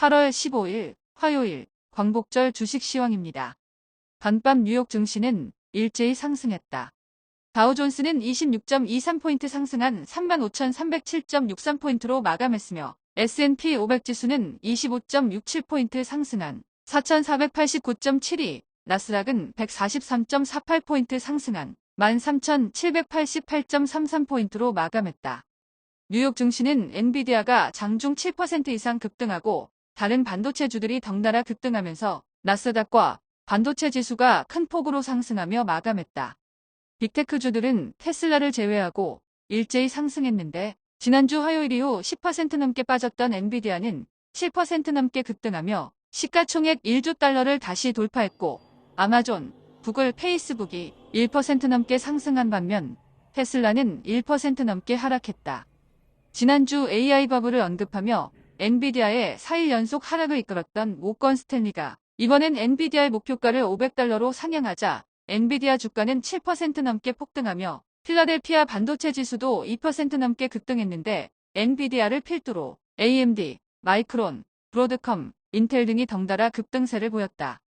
8월 15일 화요일 광복절 주식 시황입니다. 간밤 뉴욕 증시는 일제히 상승했다. 다우존스는 26.23포인트 상승한 35,307.63포인트로 마감했으며 S&P 500 지수는 25.67포인트 상승한 4,489.72, 나스닥은 143.48포인트 상승한 13,788.33포인트로 마감했다. 뉴욕 증시는 엔비디아가 장중 7% 이상 급등하고 다른 반도체주들이 덩달아 급등하면서 나스닥과 반도체 지수가 큰 폭으로 상승하며 마감했다. 빅테크주들은 테슬라를 제외하고 일제히 상승했는데 지난주 화요일 이후 10% 넘게 빠졌던 엔비디아는 7% 넘게 급등하며 시가총액 1조 달러를 다시 돌파했고 아마존, 구글, 페이스북이 1% 넘게 상승한 반면 테슬라는 1% 넘게 하락했다. 지난주 AI 버블을 언급하며 엔비디아의 4일 연속 하락을 이끌었던 모건 스탠리가 이번엔 엔비디아의 목표가를 500달러로 상향하자 엔비디아 주가는 7% 넘게 폭등하며 필라델피아 반도체 지수도 2% 넘게 급등했는데 엔비디아를 필두로 AMD, 마이크론, 브로드컴, 인텔 등이 덩달아 급등세를 보였다.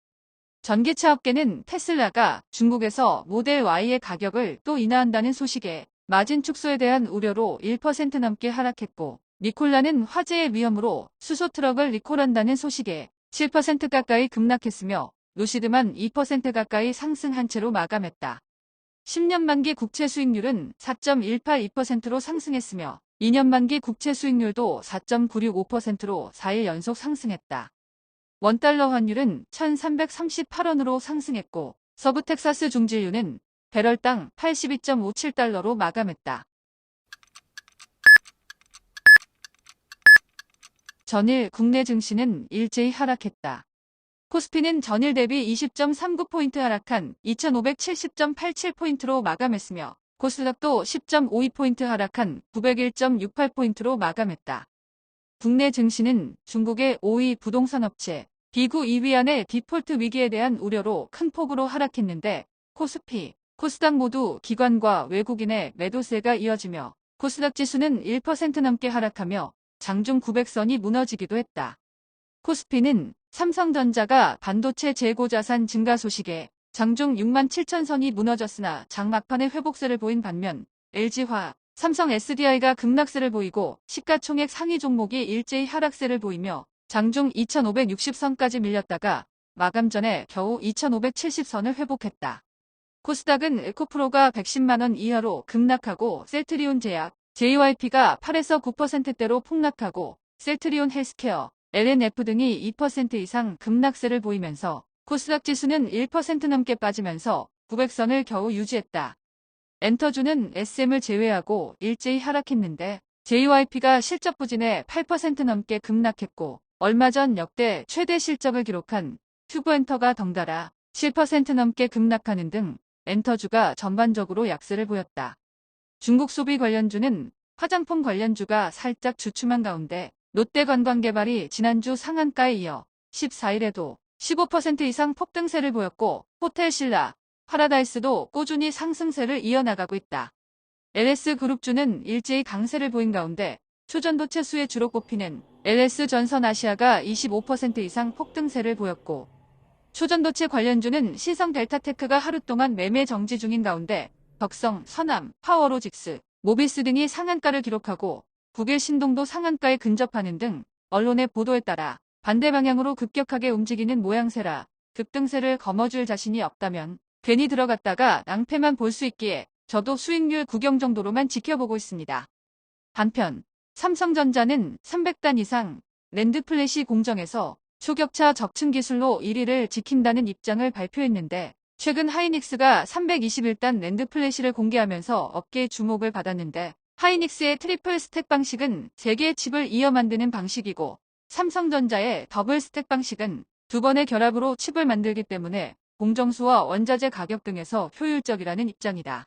전기차 업계는 테슬라가 중국에서 모델 Y의 가격을 또 인하한다는 소식에 마진 축소에 대한 우려로 1% 넘게 하락했고 니콜라는 화재의 위험으로 수소 트럭을 리콜한다는 소식에 7% 가까이 급락했으며 루시드만 2% 가까이 상승한 채로 마감했다. 10년 만기 국채 수익률은 4.182%로 상승했으며 2년 만기 국채 수익률도 4.965%로 4일 연속 상승했다. 원달러 환율은 1,338원으로 상승했고 서부 텍사스 중진유는 배럴당 82.57달러로 마감했다. 전일 국내 증시는 일제히 하락했다. 코스피는 전일 대비 20.39포인트 하락한 2,570.87포인트로 마감했으며 코스닥도 10.52포인트 하락한 901.68포인트로 마감했다. 국내 증시는 중국의 5위 부동산 업체 비구 2위안의 디폴트 위기에 대한 우려로 큰 폭으로 하락했는데 코스피, 코스닥 모두 기관과 외국인의 매도세가 이어지며 코스닥 지수는 1% 넘게 하락하며 장중 900선이 무너지기도 했다. 코스피는 삼성전자가 반도체 재고자산 증가 소식에 장중 67,000선이 무너졌으나 장 막판에 회복세를 보인 반면 LG화, 삼성 SDI가 급락세를 보이고 시가총액 상위 종목이 일제히 하락세를 보이며 장중 2,560선까지 밀렸다가 마감 전에 겨우 2,570선을 회복했다. 코스닥은 에코프로가 110만원 이하로 급락하고 셀트리온 제약, JYP가 8에서 9%대로 폭락하고 셀트리온 헬스케어, LNF 등이 2% 이상 급락세를 보이면서 코스닥 지수는 1% 넘게 빠지면서 900선을 겨우 유지했다. 엔터주는 SM을 제외하고 일제히 하락했는데 JYP가 실적 부진에 8% 넘게 급락했고 얼마 전 역대 최대 실적을 기록한 튜브엔터가 덩달아 7% 넘게 급락하는 등 엔터주가 전반적으로 약세를 보였다. 중국 소비 관련주는 화장품 관련주가 살짝 주춤한 가운데 롯데관광개발이 지난주 상한가에 이어 14일에도 15% 이상 폭등세를 보였고 호텔신라, 파라다이스도 꾸준히 상승세를 이어나가고 있다. LS그룹주는 일제히 강세를 보인 가운데 초전도체 수에 주로 꼽히는 LS전선아시아가 25% 이상 폭등세를 보였고 초전도체 관련주는 시성델타테크가 하루 동안 매매 정지 중인 가운데 덕성, 서남, 파워로직스, 모비스 등이 상한가를 기록하고 국일신동도 상한가에 근접하는 등 언론의 보도에 따라 반대 방향으로 급격하게 움직이는 모양새라 급등세를 거머쥘 자신이 없다면 괜히 들어갔다가 낭패만 볼 수 있기에 저도 수익률 구경 정도로만 지켜보고 있습니다. 한편 삼성전자는 300단 이상 낸드플래시 공정에서 초격차 적층 기술로 1위를 지킨다는 입장을 발표했는데 최근 하이닉스가 321단 낸드플래시를 공개하면서 업계의 주목을 받았는데 하이닉스의 트리플 스택 방식은 3개의 칩을 이어 만드는 방식이고 삼성전자의 더블 스택 방식은 2번의 결합으로 칩을 만들기 때문에 공정수와 원자재 가격 등에서 효율적이라는 입장이다.